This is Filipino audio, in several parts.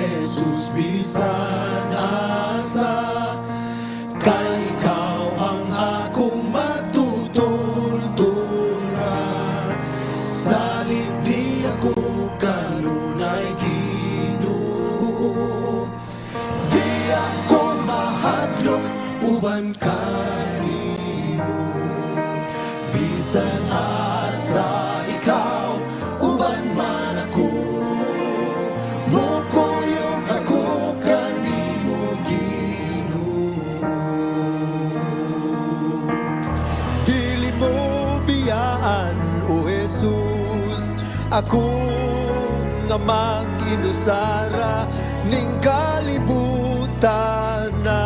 Jesus, bisan asa, kay ikaw ang akong matutultura. Salit di ako kanunay Ginoo, di ako mahadlok uban kanimo. Bisan asa ikaw uban man ako, mukuyog ako kanimo Ginoo. Dili mo biyaan o Jesus, ako nga mag-inusara ning kalibutan na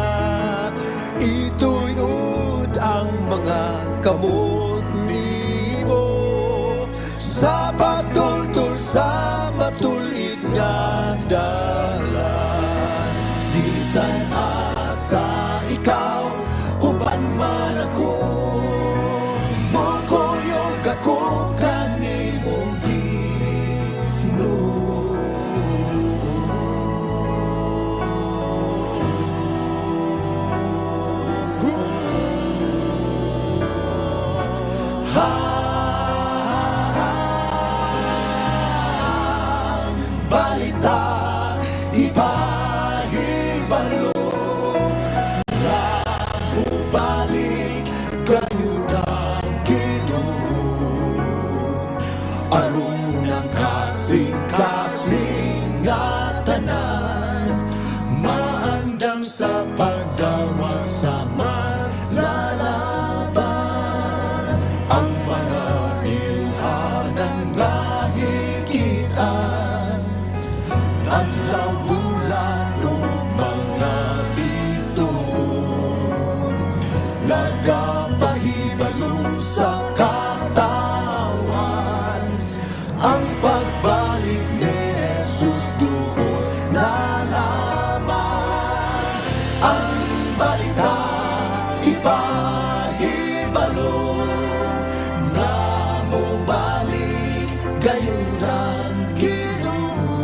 ituyod ang mga kamot nimo sa pagtultol sa matulid nga dalan. Bisan asa ikaw uban man ako, mukuyog ako kanimo Ginoo. Balita ipahibalo nga mubalik gayud ang Ginoo, aron ang kasing-kasing nga tanan maandam sa pagdawat sa manlalaban. Ang mga ilhanan nga hikitan, adlaw bulan o mga bituon, nagapahibalo sa katawan. Ang pagbalik ni Jesus doon nalaman. Ang balita ipahibalo na mubalik gayud ang Ginoo,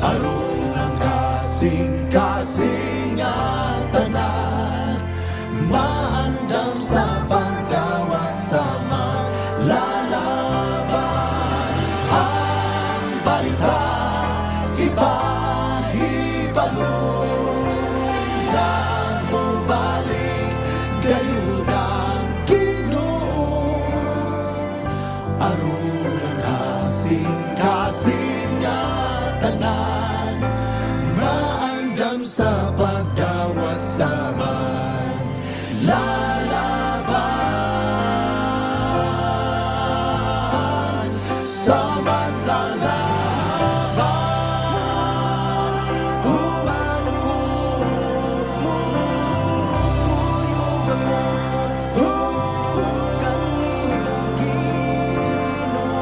aron ang kasing-kasing ang tanan maandam sa pagdawat sa manlalaban. Ang balita ipahibalo na mubalik gayud ang Ginoo, aron ang kasing-kasing nga tanan maandam sa pagdawat sa manlalaban. Sa manlalaban, huwag ko mukuyog ako kanimo Ginoo.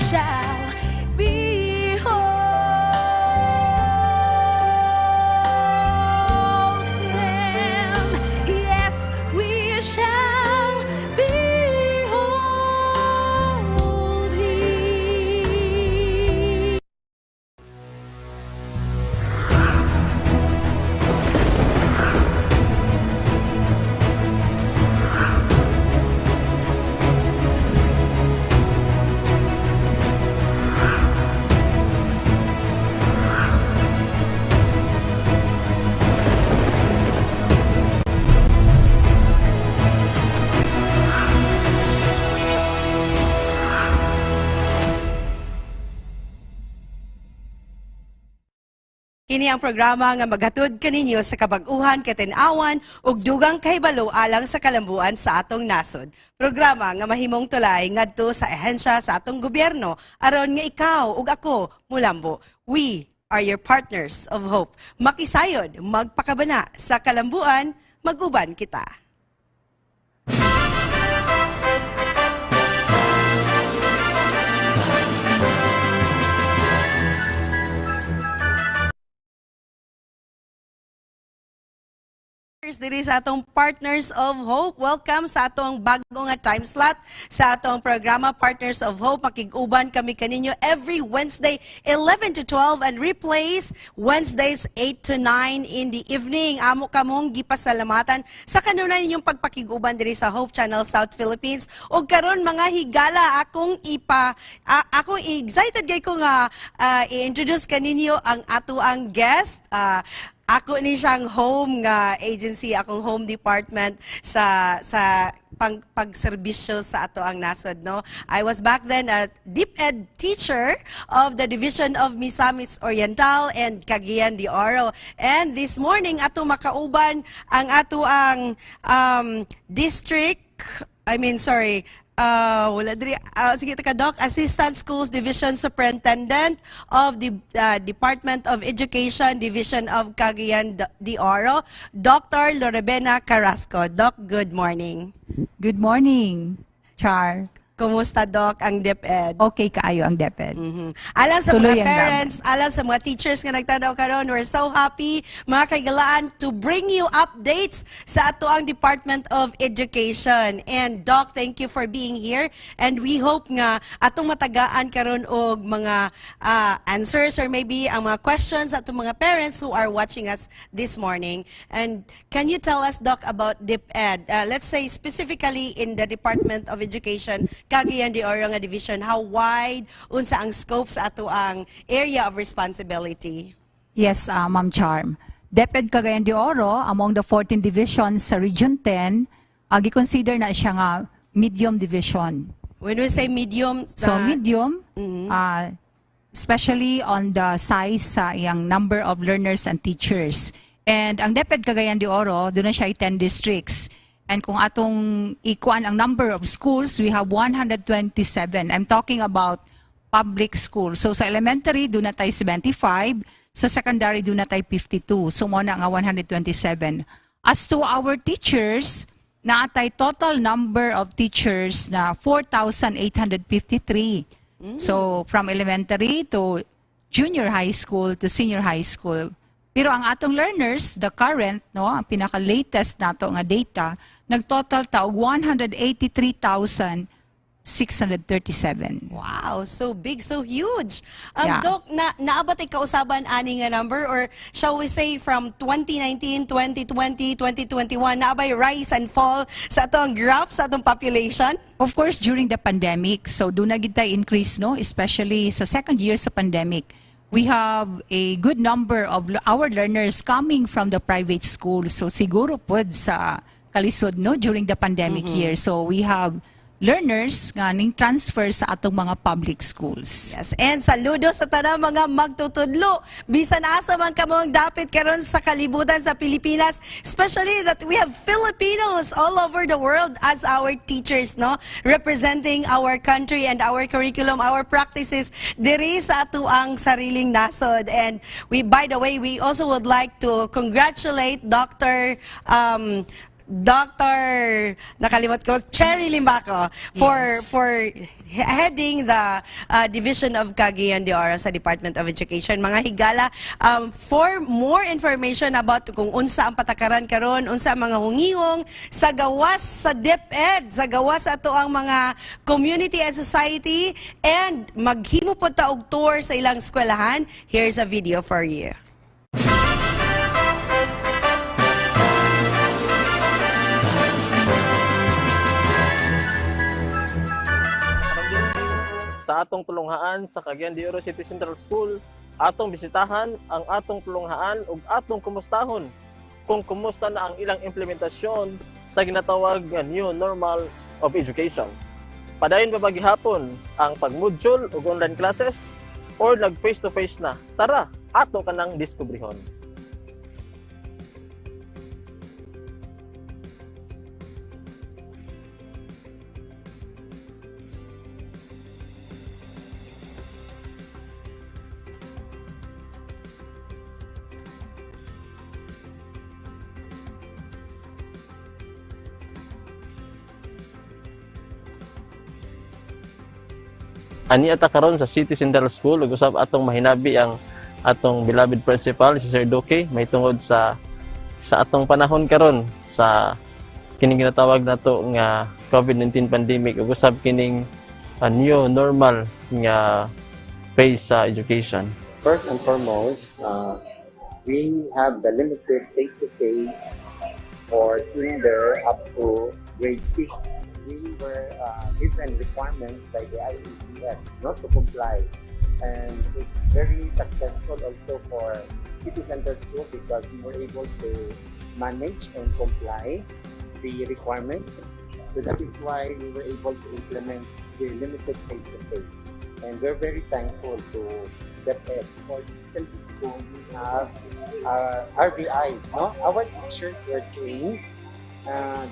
shall behold him. Yes, we shall behold him. Kini ang programa nga maghatod kaninyo sa kabag-uhan, katin-awan ug dugang kahibalo alang sa kalambuan sa atong nasod. Programa nga mahimong tulay ngadto sa ehensya sa atong gobyerno aron nga ikaw ug ako mulambo. We are your partners of hope. Makisayod, magpakabana sa kalambuan, maguban kita. Diri sa atong Partners of Hope. Welcome sa atong bago nga time slot sa atong programa Partners of Hope. Makig-uban kami kaninyo every Wednesday 11 to 12 and replays Wednesdays 8 to 9 in the evening. Amo kamong gipasalamatan sa kanunay ninyong pagpakig-uban diri sa Hope Channel South Philippines. O karon mga higala akong akong excited kay ko nga i-introduce kaninyo ang ato ang guest. Ako ni siyang home nga agency, akong home department sa pagserbisyo sa ato ang nasod, no? I was back then a DEPED teacher of the Division of Misamis Oriental and Cagayan de Oro. And this morning ato makauban ang ato ang sige taka Doc, Assistant Schools Division Superintendent of the Department of Education, Division of Cagayan de Oro, Dr. Lorebena Carrasco. Doc, good morning. Good morning, Char. Kumusta, Doc, ang DEPED? Okay kaayo ang DEPED. Alam sa Tuloy mga ang parents, alam sa mga teachers nga nagtanaw karon, we're so happy, mga kaigalaan, to bring you updates sa ato ang Department of Education. And Doc, thank you for being here. And we hope nga atong matagaan karon og mga answers or maybe ang mga questions sa atong mga parents who are watching us this morning. And can you tell us, Doc, about DEPED? Let's say specifically in the Department of Education, Cagayan de Oro nga division, how wide unsa ang scope sa ato ang area of responsibility? Yes, Ma'am Charm. DEPED Cagayan de Oro, among the 14 divisions sa Region 10, gi-consider na siya nga medium division. When we say medium, So medium, especially on the size sa iyang number of learners and teachers. And ang DEPED Cagayan de Oro, doon na siya 10 districts. And kung atong ikuan ang number of schools, we have 127. I'm talking about public schools. So sa elementary, doon na tayo 75. Sa secondary, doon na tayo 52. So muna nga 127. As to our teachers, naatay total number of teachers na 4,853. So from elementary to junior high school to senior high school. Pero ang atong learners, the current, no, ang pinaka-latest nato nga data, nagtotal ta og 183,637. Wow, so big, so huge. Yeah. Doc, naabot ay kausaban ani nga number, or shall we say from 2019, 2020, 2021, naabay rise and fall sa atong graph sa atong population? Of course, during the pandemic, so doon na gid tayo increase, no, especially sa second year sa pandemic. We have a good number of our learners coming from the private schools. So siguro pod sa kalisod, no, during the pandemic year. So we have learners nga ning transfer sa atong mga public schools. Yes, and saludo sa tanang mga magtutudlo. Bisan asa man kamong dapit karon sa kalibutan sa Pilipinas, especially that we have Filipinos all over the world as our teachers, no? Representing our country and our curriculum, our practices diri sa ato ang sariling nasod. And we, by the way, we also would like to congratulate Dr. Dr. Nakalimot ko, Cherry Limbaco for heading the Division of Cagayan de Oro sa Department of Education. Mga higala, for more information about kung unsa ang patakaran karon, unsa ang mga hungihong sa gawas sa DEPED, sa gawas ato ang mga community and society, and maghimo po ta og tour sa ilang eskwelahan, here's a video for you. Sa atong tulunghaan sa Cagayan de Oro City Central School, atong bisitahan ang atong tulunghaan ug atong kumustahon kung kumusta na ang ilang implementasyon sa ginatawag nga new normal of education. Padayon ba gihapon ang pag-module ug online classes or nag face-to-face na? Tara, ato kanang diskubrihon. Ani ata karon sa City Central School, ug usab atong mahinabi ang atong beloved principal si Sir Duque may tungod sa atong panahon karon sa kining ginatawag nato nga COVID-19 pandemic, ug usab kining new normal nga phase sa education. First and foremost, we have the limited face-to-face for kinder up to grade 6. We were given requirements by the IEPF not to comply, and it's very successful also for City Center School because we were able to manage and comply the requirements. So that is why we were able to implement the limited face-to-face, and we're very thankful to DEPED. For City Center School, we have RBI. No, our teachers were trained.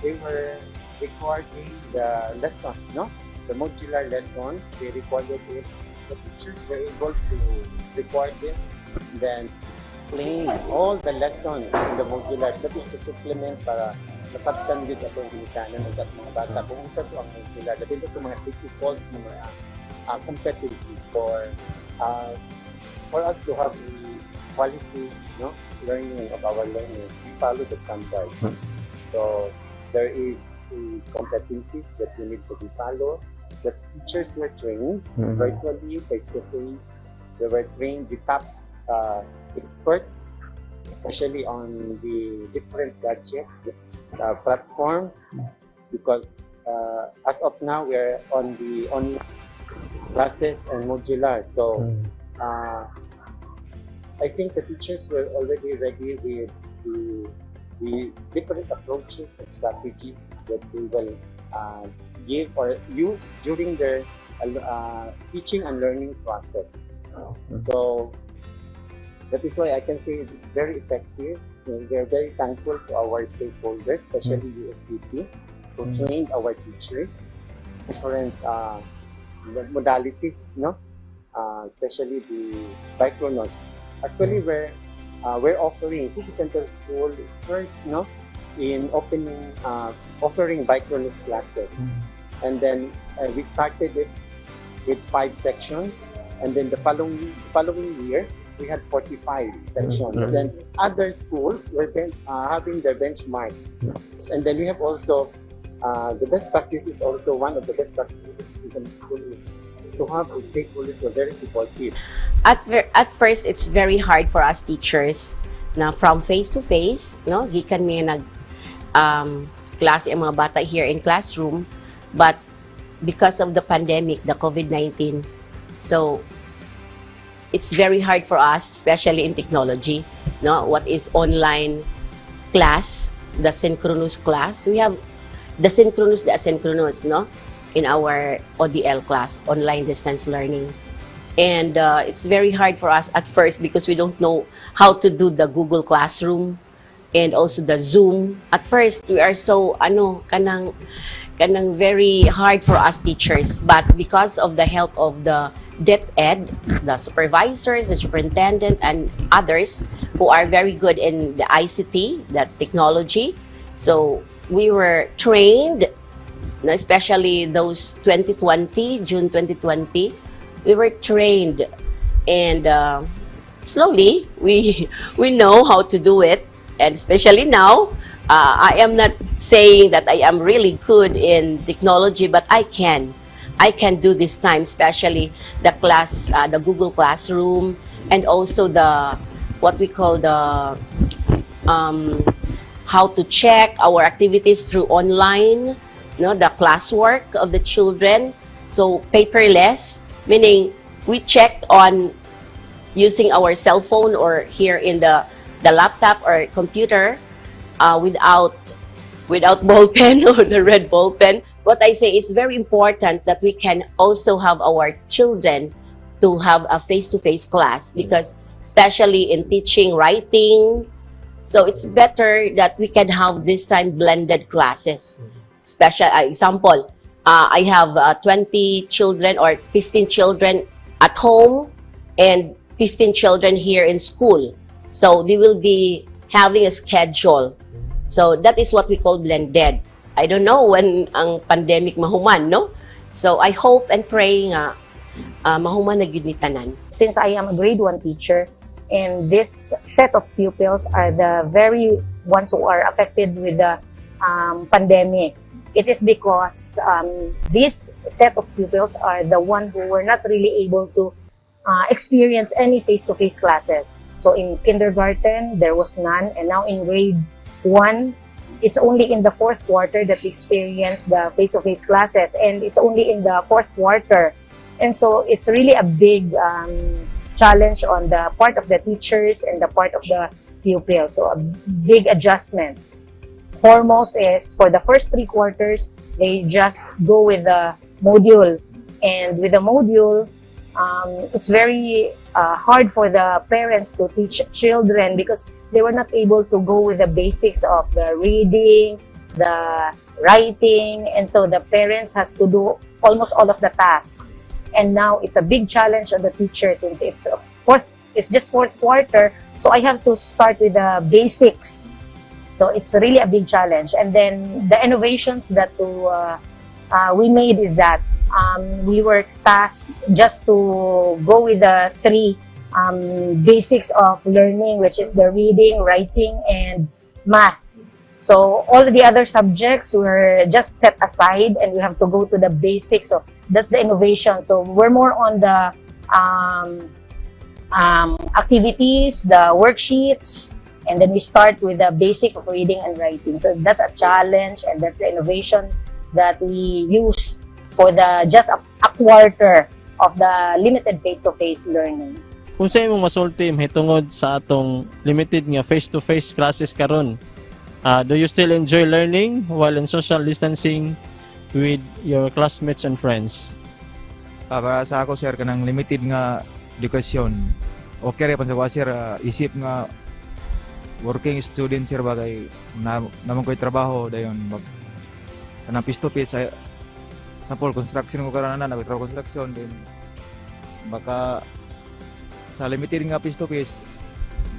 They were recording the lessons, no? The modular lessons, they recorded it. The teachers were able to record it, then play all the lessons in the modular. That is the supplement para masabtan yun atong ginikanan ng mga bata. Kung ito to ang modular, dahil ito mga difficult mga competencies for us to have the quality, no, learning of our learning. We follow the standards. So there is competencies that we need to be followed. The teachers were trained virtually, face-to-face. They were trained with top experts, especially on the different gadgets, platforms, because as of now, we're on the online classes and modular. So I think the teachers were already ready with the different approaches and strategies that we will give or use during their teaching and learning process. So that is why I can say it's very effective. We're very thankful to our stakeholders, especially USDP, who trained our teachers, different modalities, no? Especially the Bicronos. Actually, we're offering City Center School first, no, in offering Bicronos classes, and then we started it with 5 sections, and then the following year we had 45 sections. Then other schools were having their benchmark, and then we have also the best practice is also one of the best practices to have stakeholders who are very supportive. At first, it's very hard for us teachers na from face to face, no? Gikan mi nag klase ang mga bata here in classroom, but because of the pandemic, the COVID-19, so it's very hard for us, especially in technology, no? What is online class, the synchronous class? We have the synchronous, the asynchronous, no? In our ODL class, online distance learning. And it's very hard for us at first because we don't know how to do the Google Classroom and also the Zoom. At first, we are so, kanang very hard for us teachers. But because of the help of the DEPED, the supervisors, the superintendent, and others who are very good in the ICT, the technology, so we were trained, especially those 2020, June 2020, we were trained, and slowly we know how to do it. And especially now, I am not saying that I am really good in technology, but I can do this time, especially the class, the Google Classroom, and also the what we call the how to check our activities through online, the classwork of the children. So paperless, meaning we checked on using our cell phone or here in the laptop or computer without ball pen or the red ball pen. What I say is very important that we can also have our children to have a face-to-face class, because especially in teaching writing, so it's better that we can have this time blended classes. Special example, I have 20 children or 15 children at home and 15 children here in school. So they will be having a schedule. So that is what we call blended. I don't know when ang pandemic mahuman, no? So I hope and pray nga mahuman na gyud ni tanan. Since I am a grade 1 teacher, and this set of pupils are the very ones who are affected with the pandemic, it is because this set of pupils are the one who were not really able to experience any face-to-face classes. So in kindergarten, there was none, and now in grade 1, it's only in the 4th quarter that we experience the face-to-face classes, and it's only in the 4th quarter. And so it's really a big challenge on the part of the teachers and the part of the pupils. So a big adjustment. Foremost is for the first 3 quarters, they just go with the module. And with the module, it's very hard for the parents to teach children because they were not able to go with the basics of the reading, the writing, and so the parents has to do almost all of the tasks. And now it's a big challenge on the teachers since it's just 4th quarter, so I have to start with the basics. So it's really a big challenge. And then the innovations that we made is that we were tasked just to go with the 3 basics of learning, which is the reading, writing, and math. So all the other subjects were just set aside and we have to go to the basics. So that's the innovation. So we're more on the activities, the worksheets, and then we start with the basic of reading and writing. So that's a challenge, and that's the innovation that we use for the just a quarter of the limited face-to-face learning. Kung sa imong masulti hitungod sa atong limited nga face-to-face classes karon, do you still enjoy learning while in social distancing with your classmates and friends? Para sa ako, sir, kanang limited nga edukasyon, okay rin pa sa sir, isip nga working student, sir, bagay naman ko'y trabaho dayon kanang face-to-face na po construction ko karon na nagtrabaho construction din baka sa limited nga face-to-face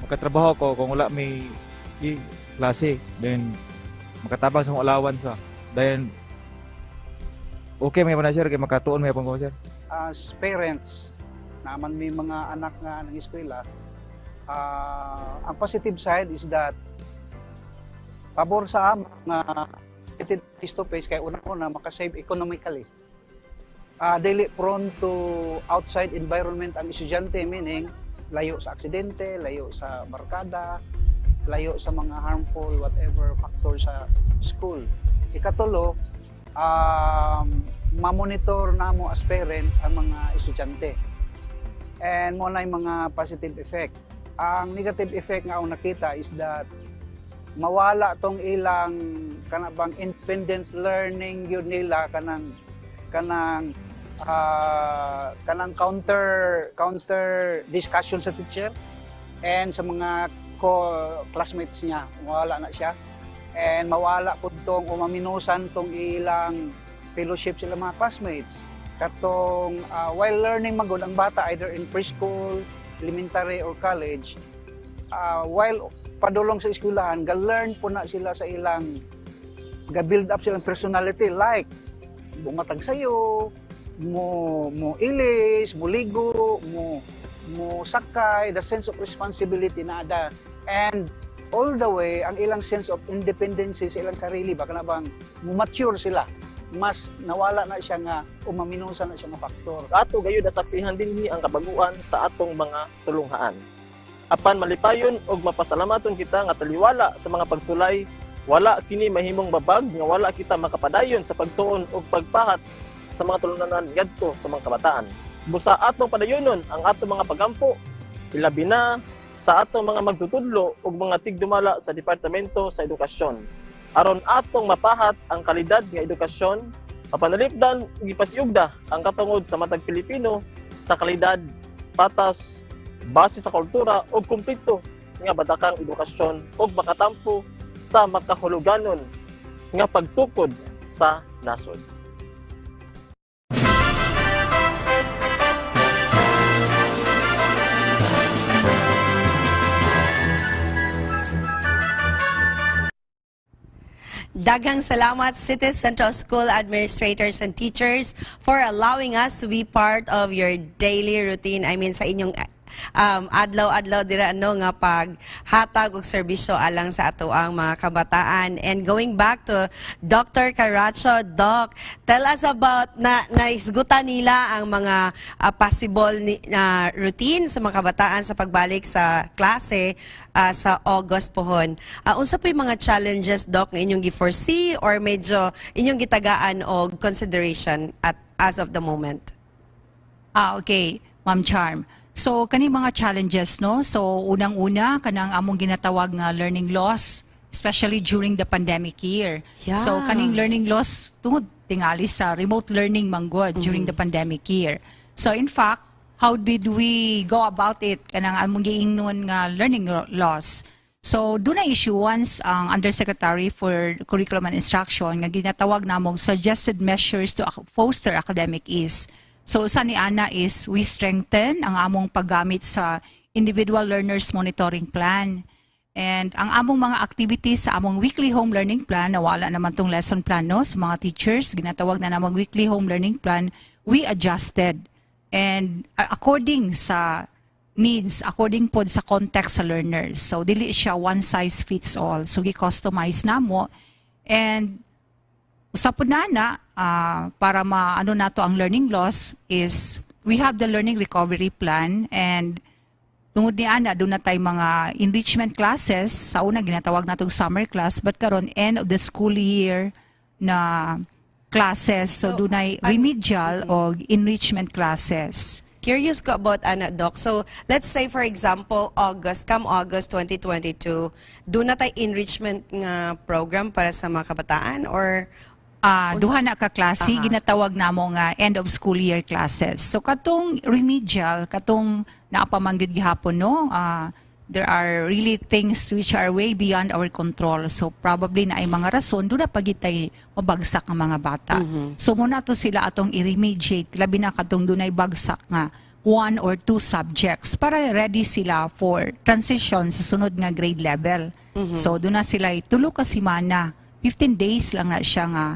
makatrabaho ko kung wala may klase, then makatabang sa allowance then okay may pa na, sir, kay makatuon may pa ko, sir. As parents naman may mga anak nga ng eskwela, ang positive side is that pabor sa mga face-to-face kay una-una makasave economically. Dili prone to outside environment ang estudyante, meaning layo sa aksidente, layo sa barkada, layo sa mga harmful whatever factor sa school. Ikatulo, ma-monitor namo as parent ang mga estudyante. And mo na yung mga positive effect. Ang negative effect nga akong nakita is that mawala tong ilang kanabang independent learning yun nila kanang counter discussion sa teacher and sa mga classmates niya, mawala na siya. And mawala po tong umaminusan tong ilang fellowship sila mga classmates. Katong while learning magod ang bata either in preschool, elementary or college, while padulong sa eskwelahan, ga-learn po na sila sa ilang build up silang personality like bumatag sayo, mo ilis, mo ligo, mo sakay, the sense of responsibility na ada. And all the way, ang ilang sense of independence sa ilang sarili, baka na bang mature sila. Mas nawala na siya nga, umaminusa na siya nga faktor. Ato gayon nasaksihan dinhi ang kabaguan sa atong mga tulunghaan. Apan malipayon og mapasalamaton kita nga taliwala sa mga pagsulay, wala kini mahimong babag nga wala kita makapadayon sa pagtuon og pagpahat sa mga tulunganan ngadto sa mga kabataan. Busa atong padayonon ang atong mga pagampo, ilabi na sa atong mga magtutudlo ug mga tigdumala sa Departamento sa Edukasyon. Aron atong mapahat ang kalidad nga edukasyon, mapanalipdan ug ipasiugda ang katungod sa matag Pilipino sa kalidad, patas, base sa kultura ug kumpleto nga badakang edukasyon ug makatampo sa makahuluganon nga pagtukod sa nasod. Daghang salamat, City Central School administrators and teachers, for allowing us to be part of your daily routine. I mean, sa inyong adlaw-adlaw dira nga paghatag og serbisyo alang sa ato ang mga kabataan. And going back to Dr. Caracho, Doc, tell us about naisgutan nila ang mga possible routine sa mga kabataan sa pagbalik sa klase sa August pohon. Unsa po yung mga challenges, Doc, nga inyong gi-foresee or medyo inyong gitagaan og consideration as of the moment? Okay, Ma'am Charm. So, kani mga challenges, no? So, unang-una, kanang among ginatawag nga learning loss, especially during the pandemic year. Yeah. So, kaning learning loss, tungod tingali sa remote learning manggod during the pandemic year. So, in fact, how did we go about it? Kanang among giingnon nga learning loss. So, doon na issuance ang Undersecretary for Curriculum and Instruction nga ginatawag namong suggested measures to foster academic ease. So, sa ni Ana is we strengthen ang among paggamit sa individual learners monitoring plan. And ang among mga activities sa among weekly home learning plan, nawala naman tong lesson plan, no? Sa mga teachers, ginatawag na namang weekly home learning plan, we adjusted. And according sa needs, according po sa context sa learners. So, dili siya one size fits all. So, gi-customize na mo. And usapod na para maano nato ang learning loss is we have the learning recovery plan, and tungod ni ana doon na tay mga enrichment classes sa una ginatawag natong summer class, but karon end of the school year na classes, so doon ay remedial o enrichment classes. Curious ko about Doc. So, let's say for example, come August 2022, doon na tayo enrichment nga program para sa mga kabataan or duha na ka klase, ginatawag namo nga end of school year classes. So katong remedial, katong naapamanggid gihapon, no, there are really things which are way beyond our control. So probably na ay mga rason doon na pagitay mabagsak ang mga bata. So muna to sila atong i-remediate, labi na katong doon ay bagsak nga 1 or 2 subjects para ready sila for transition sa sunod nga grade level. So doon na sila tulo ka semana, 15 days lang na siya nga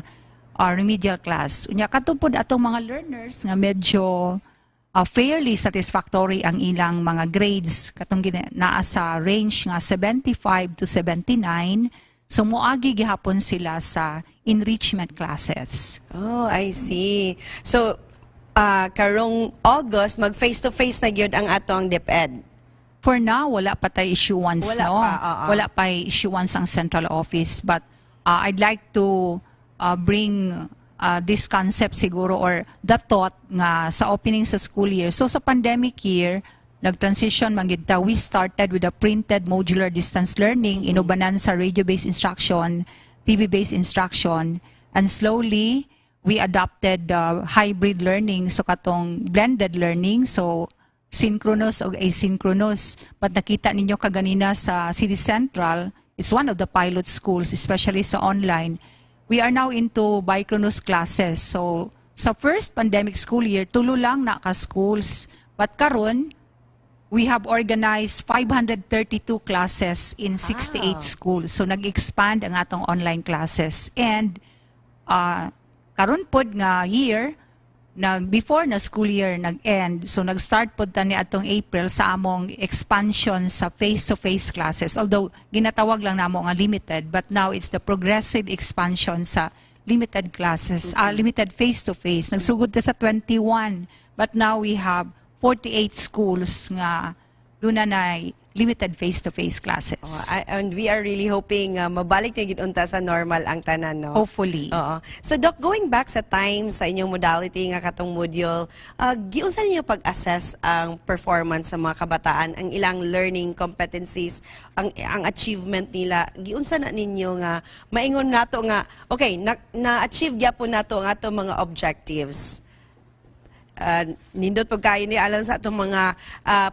remedial class. Unya katupod atong mga learners nga medyo fairly satisfactory ang ilang mga grades, katong naa sa range nga 75 to 79, so moagi gihapon sila sa enrichment classes. Oh, I see. So karong August mag face-to-face na gyud ang atong DEPED. For now, wala pa tayo issuance, Wala no? pa, Wala pa issuance ang central office, but I'd like to bring this concept siguro, or the thought nga sa opening sa school year. So sa pandemic year, nag-transition magid ta. We started with a printed modular distance learning, inubanan sa radio-based instruction, TV-based instruction, and slowly we adopted hybrid learning, so katong blended learning, so synchronous o asynchronous. But nakita ninyo kaganina sa City Central, it's one of the pilot schools, especially sa online. We are now into bichronous classes. So, sa first pandemic school year, tulo lang na ka-schools. But karon, we have organized 532 classes in 68 schools. So nag-expand ang atong online classes. And karon pod nga year, before na school year nag-end, so nag-start pod ta ni atong April sa among expansion sa face-to-face classes. Although ginatawag lang namo nga limited, but now it's the progressive expansion sa limited classes, limited face-to-face. Nagsugod ta sa 21, but now we have 48 schools nga doon na limited face-to-face classes. And we are really hoping mabalik na ginunta sa normal ang tanan, no? Hopefully. Oo. So, Doc, going back sa time sa inyong modality nga katong module, giunsa ninyo pag-assess ang performance sa mga kabataan, ang ilang learning competencies, ang achievement nila? Giunsa na ninyo nga maingon nato nga, okay, na-achieve gyapon nato ang atong mga objectives. Nindot pagkain ni alam sa atong mga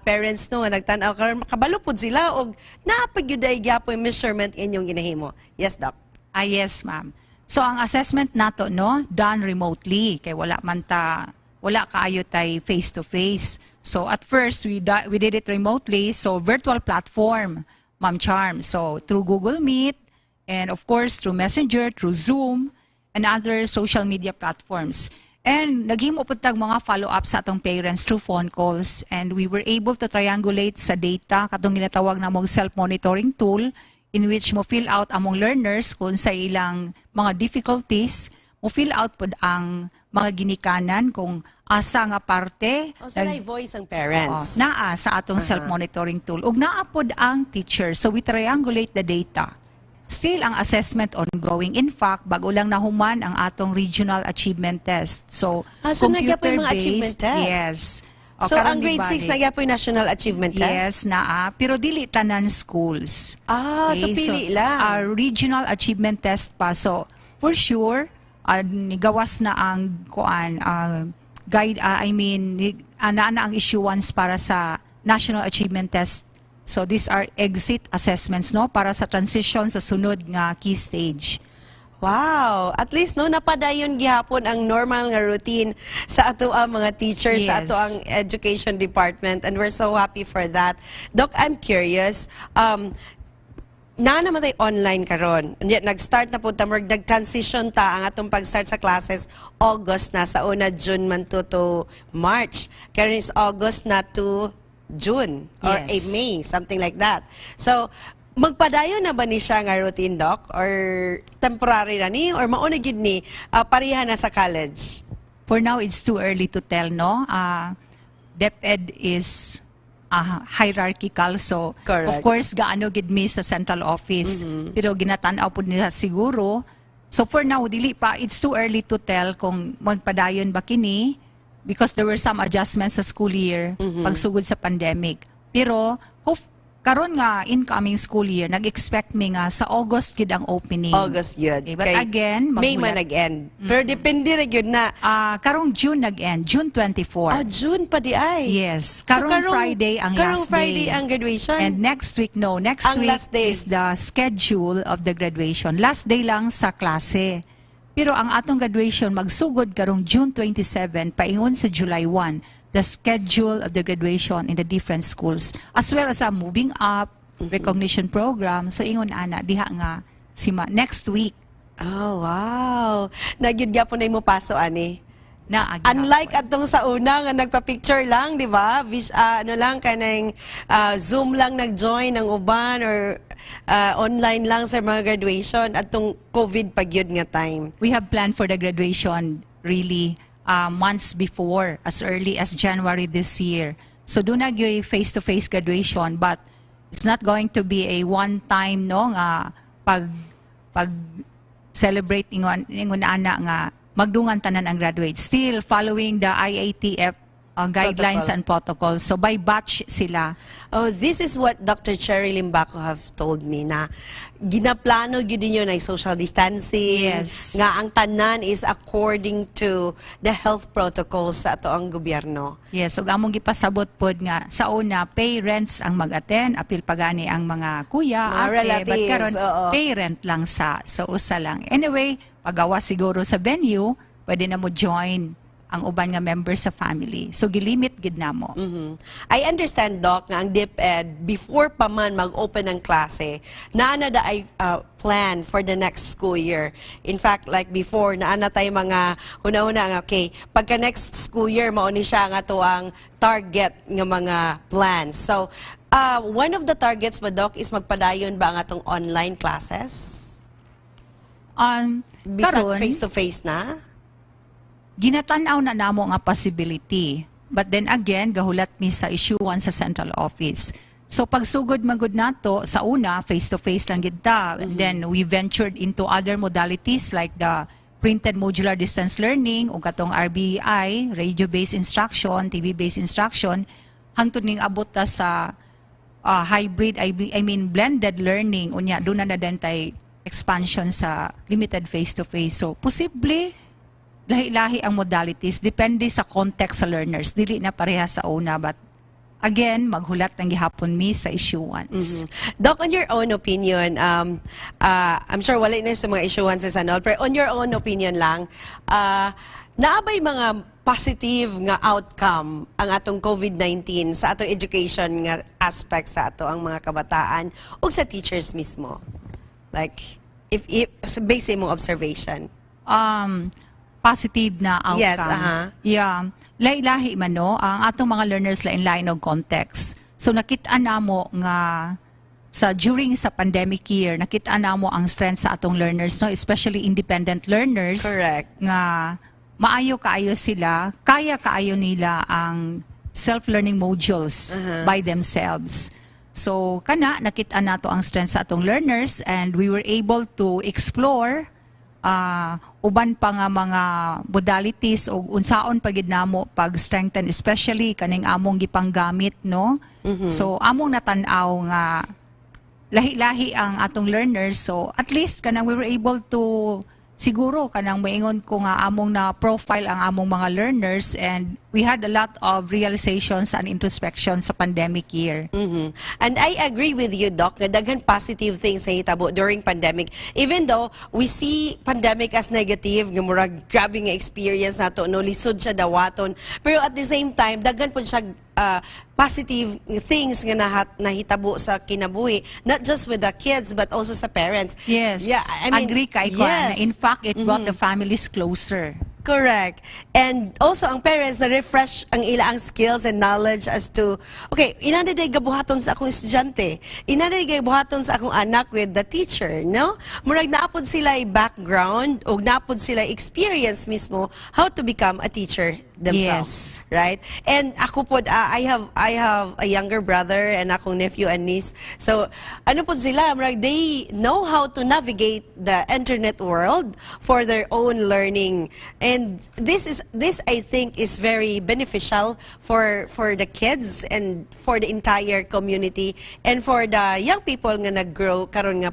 parents no nga nagtan-aw karon makabalo pud sila og napagyuday gyapon measurement inyong ginahimo. Yes, Doc. Yes, ma'am. So ang assessment nato no done remotely kay wala kaayo tay face to face. So at first we did it remotely, so virtual platform, Ma'am Charm. So through Google Meet and of course through Messenger, through Zoom and other social media platforms. And naghimo pud tag mga follow-up sa atong parents through phone calls, and we were able to triangulate sa data katong ginatawag na mong self-monitoring tool in which mo fill out among learners kung sa ilang mga difficulties, mo fill out pud ang mga ginikanan kung asa nga parte. So voice ang parents. Naa sa atong self-monitoring tool. Ug naa pud ang teacher. So we triangulate the data. Still, ang assessment ongoing. In fact, bago lang nahuman ang atong regional achievement test. So, so nagyapoy mga achievement test? Yes. So, ang grade 6 nagyapoy national achievement test? Yes, naa. Pero dili tanan schools. So pili lang. Regional achievement test pa. So, for sure, nigawas na ang guide, na ang issuance para sa national achievement test. So these are exit assessments no para sa transition sa sunod nga key stage. Wow, at least no napadayon gihapon ang normal nga routine sa ato ang mga teachers, sa ato ang education department, and we're so happy for that. Doc, I'm curious, naman tayo online karon. Nag-start na po nag-transition ta ang atong pag-start sa classes August na, sa una June man to March. Karon is August na to June or May, something like that. So, magpadayon na ba ni siya nga routine, Doc? Or temporary na ni? Or mauna gid ni pareha na sa college? For now, it's too early to tell, no? DEPED is hierarchical. So, of course, gaano gid mi sa central office. Pero ginatan-aw po nila siguro. So, for now, dili pa, it's too early to tell kung magpadayon ba kini, because there were some adjustments sa school year pagsugod sa pandemic. Pero karon nga incoming school year, nag-expect mi nga sa August gid ang opening. August yun. Okay, but again, May man nag-end. Pero depende ra gyud na. Karong June nag-end, June 24. June pa di ay. Yes. Karong Friday ang last day. Karong Friday ang graduation. And next week next week is the schedule of the graduation. Last day lang sa klase. Pero ang atong graduation magsugod karong June 27 paingon sa July 1, the schedule of the graduation in the different schools, as well as a moving up recognition program. So ingon ana diha nga next week. Oh, wow. Nagyud gyapon na mo paso ani. Unlike atong sa una nga nagpa-picture lang, di ba? Kanang Zoom lang nag-join ng uban or online lang sa mga graduation atong COVID pagyud nga time. We have planned for the graduation really months before, as early as January this year. So doon nagyoy face-to-face graduation, but it's not going to be a one-time nga pag celebrate ingon ana nga magdungan tanan ang graduate, still following the IATF guidelines and protocols. So by batch sila. Oh, this is what Dr. Cherry Limbaco have told me na ginaplano gyud ninyo na social distancing. Yes. Nga ang tanan is according to the health protocols sa ato ang gobyerno. Yes, so among gipasabot pod nga sa una parents ang mag-attend, apil pagani ang mga kuya, mga ate, relatives, but karon parent lang sa usa lang. Anyway, pagawa siguro sa venue, pwede na mo join ang uban nga members sa family. So gilimit gid namo. I understand, Doc, nga ang DepEd, before pa man mag-open ng klase, naana da ay plan for the next school year. In fact, like before, naana tayo mga una-una nga, okay, pagka next school year, mauni siya nga to ang target nga mga plans. So, one of the targets ba, Doc, is magpadayon ba ang atong online classes? Bisag Karon, face-to-face na? ginatanaw na namo nga possibility. But then again, gahulat mi sa issuean sa central office. So pagsugod magud nato sa una face-to-face lang gid ta. And then we ventured into other modalities like the printed modular distance learning o katong RBI, radio-based instruction, TV-based instruction, hangtod ning abot ta sa hybrid, I mean blended learning. Unya doon na dentay expansion sa limited face-to-face. So posible lahi-lahi ang modalities, depende sa context sa learners. Dili na pareha sa una, but again, maghulat ng gihapon mi sa issuance. Doc, on your own opinion, I'm sure wala na sa mga issuances and all, pero on your own opinion lang, naabay mga positive nga outcome ang atong COVID-19 sa atong education nga aspect sa ato ang mga kabataan o sa teachers mismo? Like, if based sa imong observation. Positive na outcome. Yes, Yeah. Lahi-lahi man no, ang atong mga learners lain-lain og context. So nakita namo nga during sa pandemic year, nakita namo ang strength sa atong learners no, especially independent learners. Correct. Nga maayo kaayo sila, kaya kaayo nila ang self-learning modules by themselves. So kana nakita nato ang strength sa atong learners and we were able to explore uban pa nga mga modalities o unsaon pagid namo pag-strengthen especially kaning among gipanggamit no. So among natanaw nga lahi-lahi ang atong learners, so at least kanang we were able to siguro kanang moingon ko nga among na profile ang among mga learners and we had a lot of realizations and introspection sa pandemic year. And I agree with you, Doc, na daghan positive things sa hitabo during pandemic. Even though we see pandemic as negative, nga murag grabe nga experience nato, no, lisod siya dawaton. Pero at the same time, daghan po siya positive things nga nahitabo sa kinabuhi, not just with the kids but also sa parents. Yes. Yeah, I mean, agree kay yes. In fact, it brought the families closer. Correct. And also, ang parents na-refresh ang ilang skills and knowledge as to, okay, inanaday gabuhaton sa akong estudyante, inanaday gabuhaton sa akong anak with the teacher, no? Murag naapod sila background o naapod sila experience mismo how to become a teacher themselves, right? And ako po, I have a younger brother and akong nephew and niece. So, ano po sila, murag they know how to navigate the internet world for their own learning. And this I think is very beneficial for the kids and for the entire community and for the young people nga nag-grow karon nga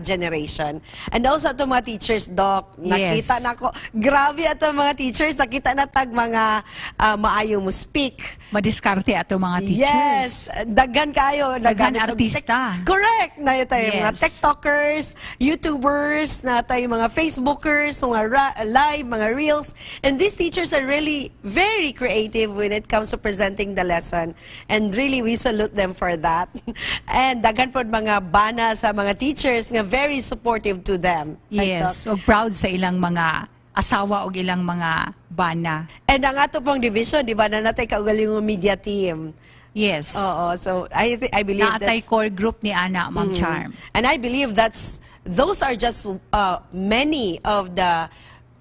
generation. And also itong mga teachers, Doc, nakita na ko, grabe itong mga teachers, nakita na tag mga maayo mo speak. Madiskarte ato mga teachers. Yes, daghan kayo. Daghan artista. Correct. Na tayo mga Yes. TikTokers, YouTubers, na tayo mga Facebookers, mga live, mga Reels. And these teachers are really very creative when it comes to presenting the lesson. And really, we salute them for that. And daghan po mga bana sa mga teachers nga very supportive to them. Yes, o proud sa ilang mga asawa o ilang mga bana. And ang ato pong division, di ba, na natay kaugalingong media team. Yes. Oo, so I believe Naatay that's... core group ni Ana, Ma'am Charm. And I believe those are just many of the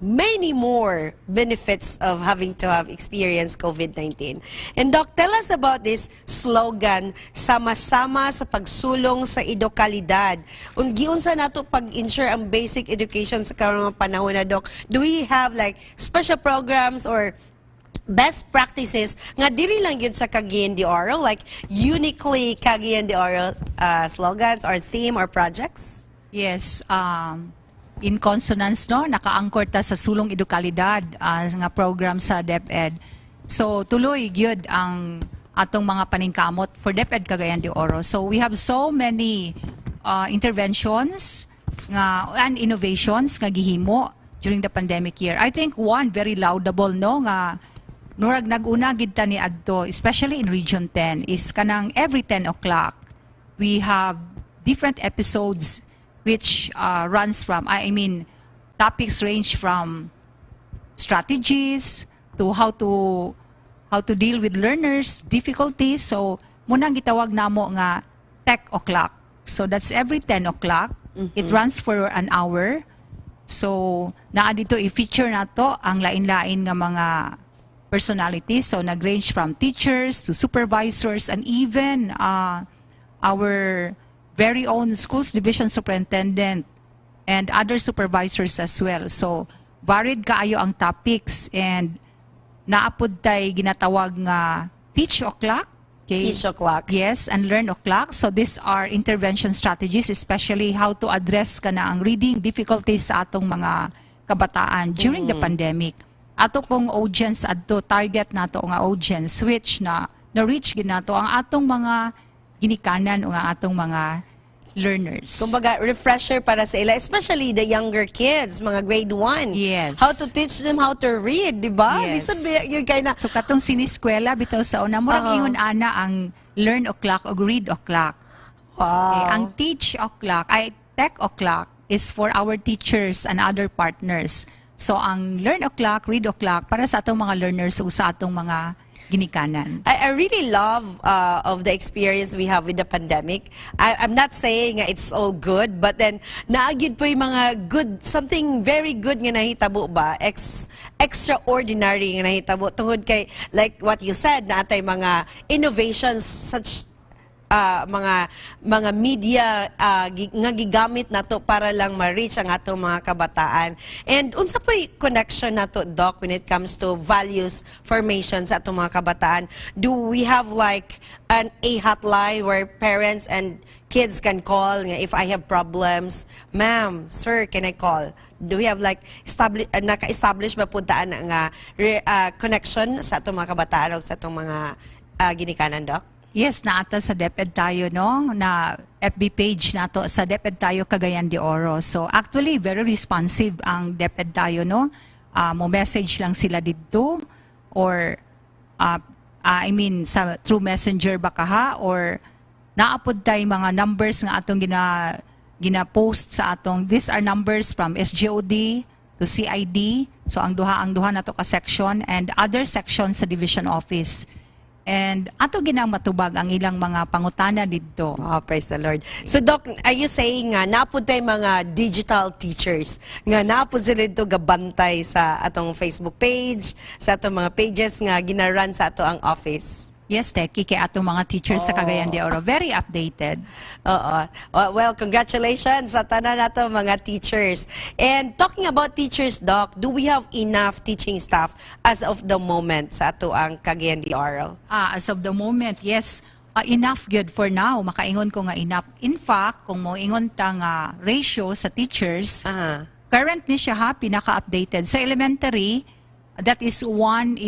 many more benefits of having to have experienced COVID-19. And Doc, tell us about this slogan, sama-sama sa pagsulong sa edukalidad. Giunsa nato pag-ensure ang basic education sa karong panahon na, Doc? Do we have like special programs or best practices nga dili lang yun sa Cagayan de Oro, like uniquely Cagayan de Oro slogans or theme or projects? Yes, in consonance no, naka-anchor ta sa sulong edukalidad nga program sa DepEd. So tuloy gyud ang atong mga paningkamot for DepEd Cagayan de Oro. So we have so many interventions nga and innovations nga gihimo during the pandemic year. I think one very laudable no nga nurag naguna gid ta ni adto, especially in Region 10, is kanang every 10 o'clock we have different episodes which runs from, I mean, topics range from strategies to how to deal with learners difficulties. So munang gitawag namo nga tech o'clock. So that's every 10 o'clock. It runs for an hour. So naa dito i-feature nato ang lain-lain nga mga personalities. So nag-range from teachers to supervisors and even our very own schools division superintendent and other supervisors as well. So varied kaayo ang topics and naapod tay ginatawag nga teach o'clock. Okay. Teach o'clock. Yes, and learn o'clock. So these are intervention strategies, especially how to address kana ang reading difficulties sa atong mga kabataan during the pandemic. Ato pong audience adto, target nato nga audience which na-reach gid nato ang atong mga ginikanan o nga atong mga learners. Kumbaga, refresher para sa ila, especially the younger kids, mga grade 1. Yes. How to teach them how to read, di ba? Yes. You're kind of... So katong siniskwela bitaw sa una, murag ingon ana ang learn o'clock o read o'clock. Wow. Okay, ang teach o'clock, ay tech o'clock is for our teachers and other partners. So ang learn o'clock, read o'clock, para sa atong mga learners o sa atong mga ginikanan. I really love of the experience we have with the pandemic. I'm not saying it's all good, but then naagyud po yung mga good, something very good nga nahitabo ba? Extraordinary nga nahitabo tungod kay, like what you said, na atay mga innovations such mga media nga gigamit nato para lang ma-reach ang atong mga kabataan. And unsa po'y connection nato, Doc, when it comes to values formation sa atong mga kabataan? Do we have like a hotline where parents and kids can call nga if I have problems? Ma'am, sir, can I call? Do we have like naka-establish ba puntaan nga connection sa atong mga kabataan o sa atong mga ginikanan, Doc? Yes, naata sa DEPED tayo, no? Na FB page nato sa DEPED tayo Cagayan de Oro. So actually, very responsive ang DEPED tayo, no? Mo message lang sila dito or I mean sa through messenger baka ha, or naapod tayo mga numbers nga atong gina-post sa atong. These are numbers from SGOD to CID. So ang duha nato ka section and other sections sa division office. And ato ginang matubag ang ilang mga pangutana dito. Oh, praise the Lord. So, Doc, are you saying nga, napod tayo mga digital teachers, nga napod sila dito gabantay sa atong Facebook page, sa atong mga pages nga ginaran sa ato ang office? Yes, Teki, kay atong mga teachers sa Cagayan de Oro. Very updated. Oo. Well, congratulations sa tanan nato mga teachers. And talking about teachers, Doc, do we have enough teaching staff as of the moment sa ato ang Cagayan de Oro? As of the moment, yes. Enough good for now. Makaingon ko nga enough. In fact, kung mo ingon ta nga ratio sa teachers, current ni siya ha, pinaka-updated. Sa elementary, that is 1:30.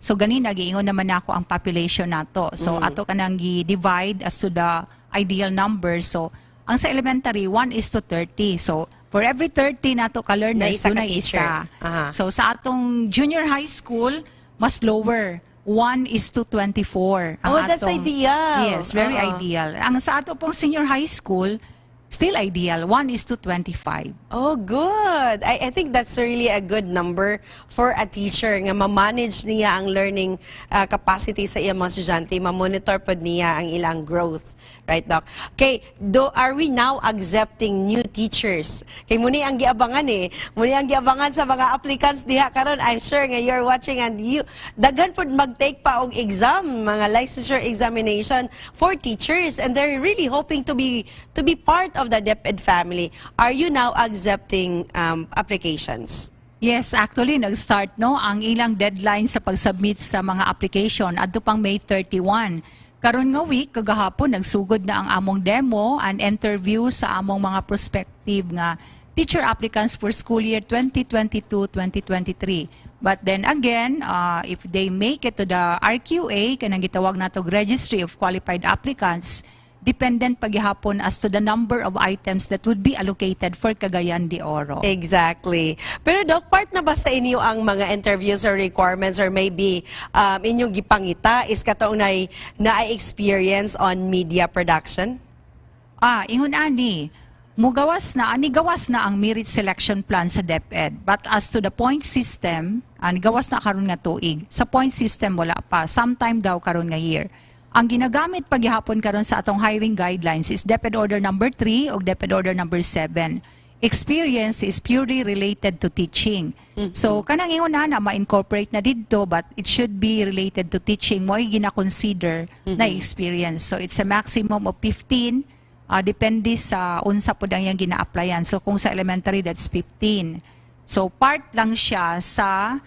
So ganin nagiingon naman ako ang population nato. So ato kanang gi-divide as to the ideal number. So ang sa elementary 1:30. So for every 30 nato ka learners dunay isa. So sa atong junior high school mas lower. 1:24. That's ideal. Yes, very ideal. Ang sa ato pong senior high school, still ideal, 1:25. Oh, good. I think that's really a good number for a teacher nga ma-manage niya ang learning capacity sa iyang mga estudyante, ma-monitor pa niya ang ilang growth. Right, Doc? Okay, are we now accepting new teachers? Kay muni ang giabangan muni ang giabangan sa mga applicants diha karon. I'm sure nga you're watching and daghan pod mag-take pa og exam, mga licensure examination for teachers, and they're really hoping to be part of the DEPED family. Are you now accepting applications? Yes, actually nag-start ang ilang deadline sa pag-submit sa mga application adto pang May 31. Karon nga week kagahapon nagsugod na ang among demo and interview sa among mga prospective nga teacher applicants for school year 2022-2023. But then again, if they make it to the RQA, kanang gitawag nato Registry of Qualified Applicants, dependent paghihapon as to the number of items that would be allocated for Cagayan de Oro. Exactly. Pero Doc, part na ba sa inyo ang mga interviews or requirements or maybe inyong gipangita is katong na-experience on media production? Ingon ani, gawas na ang merit selection plan sa DepEd. But as to the point system, gawas na karon nga tuig. Sa point system wala pa. Sometime daw karon nga year. Ang ginagamit paghihapon karon sa atong hiring guidelines is DepEd Order number 3 o DepEd Order number 7. Experience is purely related to teaching. So kanang ingon na ma-incorporate na didto, but it should be related to teaching mo gina-consider na experience. So it's a maximum of 15. Depende sa unsa po ang yang gina-applyan. So kung sa elementary, that's 15. So part lang siya sa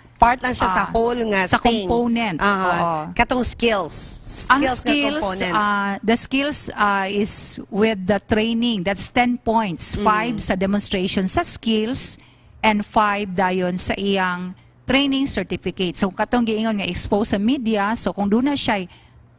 whole nga sa thing. component. Katong skills. Ang Skills nga skills, component. the skills is with the training. That's 10 points. 5 sa demonstration sa skills and 5 dayon sa iyang training certificate. So katong giingon nga expose sa media. So kung doon na siya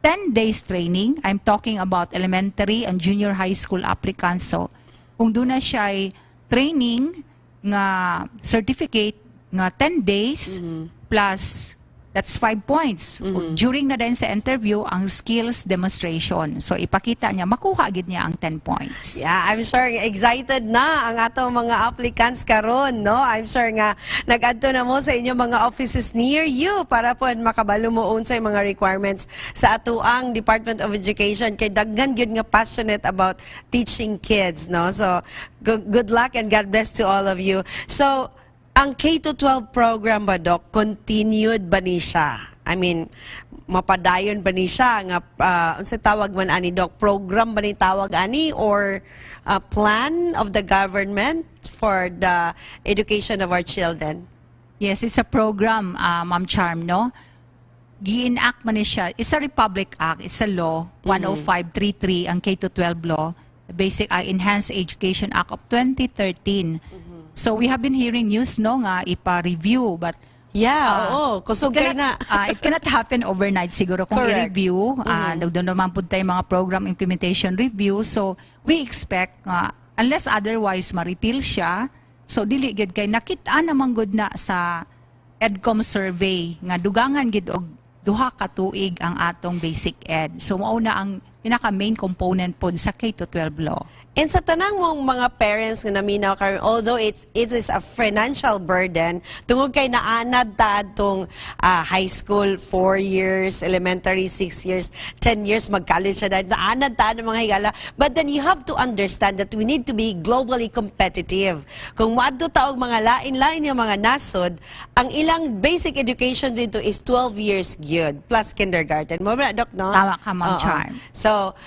10 days training, I'm talking about elementary and junior high school applicants. So kung doon na siya training nga certificate nga 10 days plus that's 5 points. During na din sa interview ang skills demonstration. So ipakita niya makuha gid niya ang 10 points. Yeah, I'm sure excited na ang atong mga applicants karon, no? I'm sure nga nag-adto na mo sa inyong mga offices near you para po makabalo mo unsay mga requirements sa atuang Department of Education kay daghan gyud nga passionate about teaching kids, no? So good luck and God bless to all of you. So ang K-12 program ba, Doc, continued ba ni siya? I mean, mapadayon ba ni siya nga unsa tawag man ani, Doc? Program ba ni tawag ani or plan of the government for the education of our children? Yes, it's a program, Ma'am Charm, no? Gi-enact man ni siya. It's a Republic Act. It's a law, 10533, ang K-12 law. The Basic Enhanced Education Act of 2013. So we have been hearing news no nga ipa-review, but kusog kay na. It cannot happen overnight siguro kung i-review. Doon naman po tayo mga program implementation review. So we expect unless otherwise ma-repeal siya, so dili gid kay nakita naman gud na sa EDCOM survey nga dugangan gid og duha ka tuig ang atong basic ed. So mao na ang pinaka main component po sa K-12 law. And sa tanang mong mga parents nga naminaw karon, although it is a financial burden, tungod kay naanad ta adtong high school 4 years, elementary 6 years, 10 years mag-college siya dahil naanad ta ng mga higala. But then you have to understand that we need to be globally competitive. Kung maadto ta og mga lain-lain yung mga nasod, ang ilang basic education dito is 12 years gyud plus kindergarten. Mo na, Doc, no? Tama ka, Ma'am Charm. So,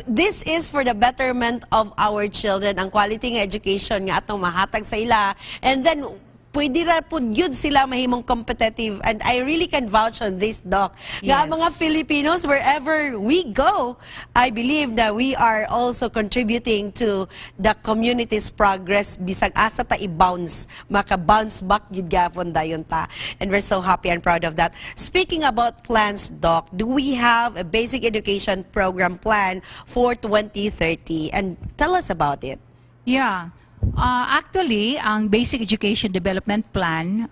this is for the betterment of our children, ang quality nga education nga atong mahatag sa ila. And then, pwede ra po yun sila mahimong competitive. And I really can vouch on this, Doc. Nga ang mga Filipinos, wherever we go, I believe that we are also contributing to the community's progress. Bisag asa ta i-bounce, maka-bounce back yun gapon dayon ta. And we're so happy and proud of that. Speaking about plans, Doc, do we have a basic education program plan for 2030? And tell us about it. Yeah. Actually, ang Basic Education Development Plan,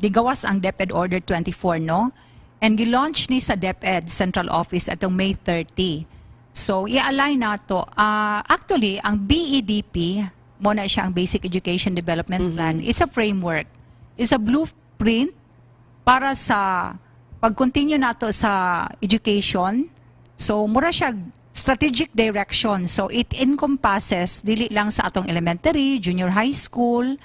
digawas ang DepEd Order 24, no? And gilaunch ni sa DepEd Central Office atong May 30. So, i-align na to. Actually, ang BEDP, mo na siya ang Basic Education Development Plan. It's a framework. It's a blueprint para sa pag-continue nato sa education. So, mura siya strategic direction. So it encompasses dili lang sa atong elementary, junior high school,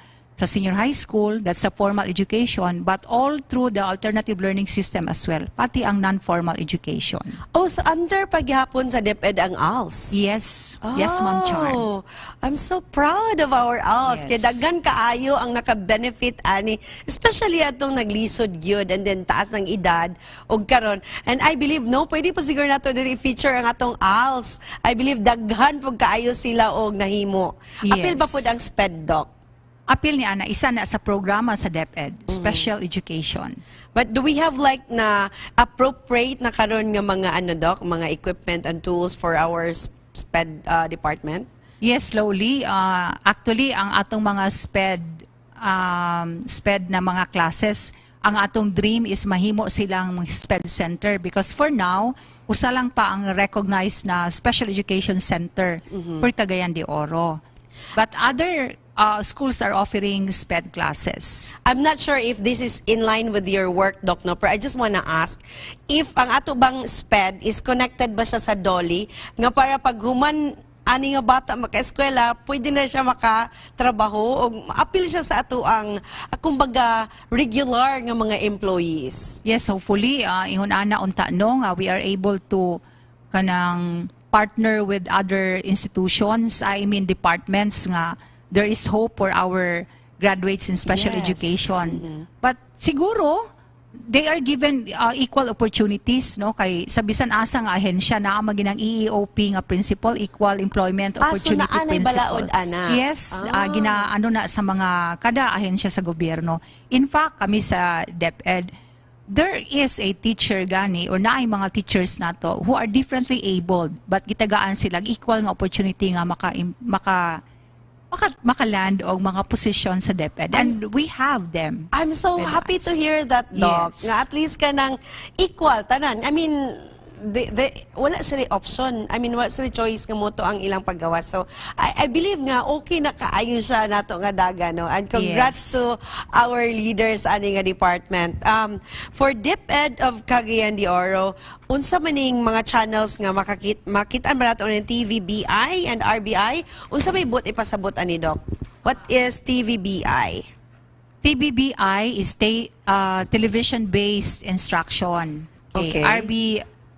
sa senior high school, that's the formal education, but all through the alternative learning system as well, pati ang non-formal education. Oh, so under paghapon sa DepEd ang ALS? Yes. Yes, Ma'am Charm. I'm so proud of our ALS. Yes. Kaya daghan kaayo ang naka-benefit ani, especially atong naglisod gyud and then taas ng edad og karon. And I believe no, pwede po siguro nato diri feature ang atong ALS. I believe daghan pug kaayo sila og nahimo. Yes. Apil ba pud ang SPED, Doc? apil ni ana isa na sa programa sa DepEd, special education. But do we have like na appropriate na karon nga mga ano doc, mga equipment and tools for our SPED department? Yes, slowly. Actually, ang atong mga SPED na mga classes, ang atong dream is mahimo silang SPED center because for now, usa lang pa ang recognized na special education center for Cagayan de Oro. But other schools are offering SPED classes. I'm not sure if this is in line with your work, Doc, no? Pero I just wanna ask, if ang ato bang SPED is connected ba siya sa DOLI, nga para pag human ani nga bata maka-eskwela, pwede na siya makatrabaho o apil siya sa ato ang, kumbaga, regular nga mga employees. Yes, hopefully, ingon ana unta no, we are able to kanang partner with other institutions, I mean departments nga there is hope for our graduates in special Yes. education. But siguro, they are given equal opportunities, no? Kay sa bisan asa nga ahensya na maginang EEOP nga principle, equal employment opportunity so naanay principle. balaod, ana? Yes, ginaano na sa mga kada ahensya sa gobyerno. In fact, kami sa DepEd, there is a teacher gani or naay mga teachers nato who are differently abled but gitagaan sila equal nga opportunity nga makaland o mga posisyon sa DepEd. And we have them. I'm so with happy us. to hear that, Doc. Yes. Nga at least ka ng equal, tanan. I mean, wala sila option. I mean, wala sila choice nga mo to ang ilang paggawa. So, I believe nga okay na kaayo siya nato nga daga, no? And congrats Yes. to our leaders ani nga department. For DepEd of Cagayan de Oro, unsa maning mga channels nga makitaan ba nato ng TVBI and RBI? Unsa may buot ipasabot ani, Doc? What is TVBI? TBBI is television-based instruction. Okay.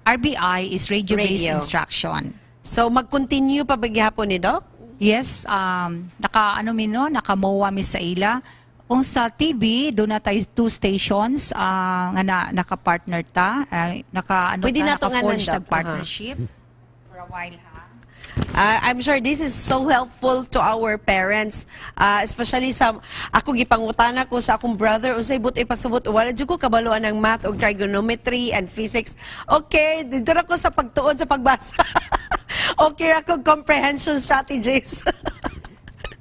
RBI is radio-based Radio. instruction. So, mag-continue pa ba gihapon ni Doc? Yes, naka-MOA mi sa ila. Kung sa TV, doon na tayo 2 stations nga naka-partner ta. Pwede na to nga naka-forge nandok. partnership for a while ha. I'm sure this is so helpful to our parents, especially sa ako gipangutana ko sa akong brother unsay but ipasabot wala jud ko kabaluan ng math ug trigonometry and physics. Okay, dito ra ko sa pagtuon sa pagbasa. Okay ra ko comprehension strategies.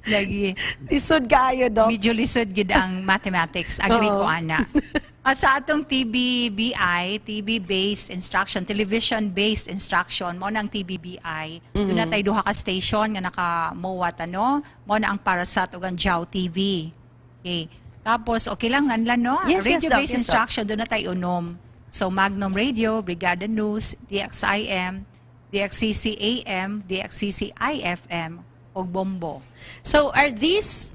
Lagi. Lisod kaayo, Doc. Medyo lisod gid ang mathematics. Agree ko ana. Sa atong TBBI, TV-based instruction, television-based instruction, mo nang TBBI. Doon na tayo duha ka station nga naka-MOA no? Mo na ang Parasat ug ang JAW TV. Okay. Tapos okay lang nganlan no? Yes, yes, Doc. Radio-based Yes, Doc. instruction doon na tayo unom. So Magnum Radio, Brigada News, DXIM, DXCC AM, DXCC IFM, o Bombo. So are these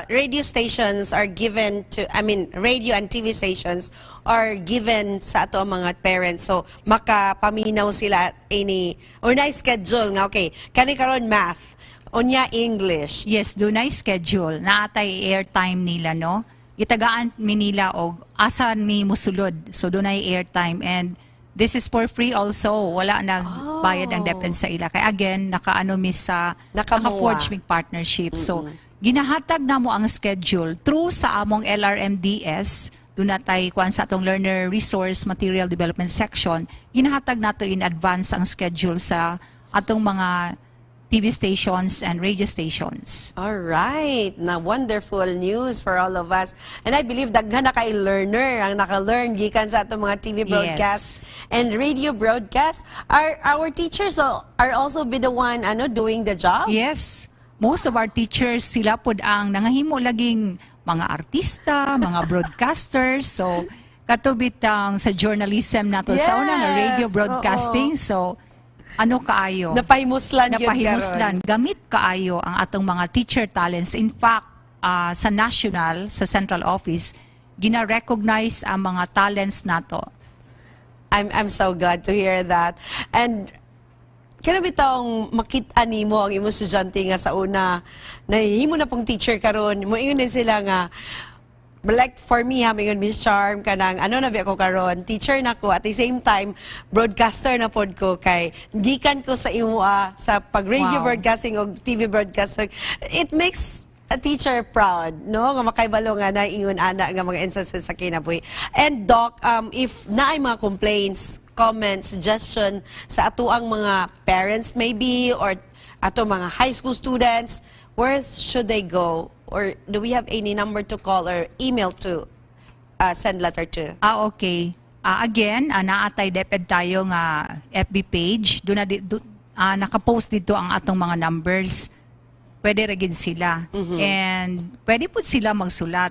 radio stations are given to, I mean, radio and TV stations are given sa ato ang mga parents. So makapaminaw sila ini or na schedule nga okay. Kani karon math, unya English. Yes, doon ay schedule. Naatay airtime nila, no? Gitagaan mi nila og asan mi musulod. So doon ay airtime and this is for free also. Wala nagbayad ang DepEd sa ila. Kaya again, naka-ano mi sa naka-forge mi partnership. So ginahatag na mo ang schedule through sa among LRMDS. Doon na tayo kuan sa atong Learner Resource Material Development Section. Ginahatag nato in advance ang schedule sa atong mga TV stations and radio stations. All right. Na wonderful news for all of us. And I believe daghan na kay learner ang naka-learn gikan sa atong mga TV broadcast and radio broadcast. Our teachers are also be the one doing the job? Yes. Most of our teachers sila pod ang nangahimo laging mga artista, mga broadcasters. So katubit ang sa journalism nato sa una nga radio broadcasting. So ano kaayo? Napahimuslan yun Napahimuslan. Gamit kaayo ang atong mga teacher talents. In fact, sa national, sa central office, gina-recognize ang mga talents nato. I'm so glad to hear that. And kaya bitong makita nimo ang imong estudyante nga sa una, nahihimo na pong teacher karon, moingon din sila nga, like for me, mingon Miss Charm, kanang na ba ako karon, teacher na ko, at the same time, broadcaster na pod ko, kay gikan ko sa imo sa pag-radio Wow. broadcasting o TV broadcasting. It makes a teacher proud, no? Nga makaibalo nga na ingon ana nga mga instances sa kinabuhi. And Doc, if naay mga complaints, comments, suggestion sa ato ang mga parents maybe or ato mga high school students, where should they go? Or do we have any number to call or email to send letter to? Okay. Again, naatay DEPED tayo nga FB page. Doon na nakapost dito ang atong mga numbers. Pwede ragid sila. And pwede po sila magsulat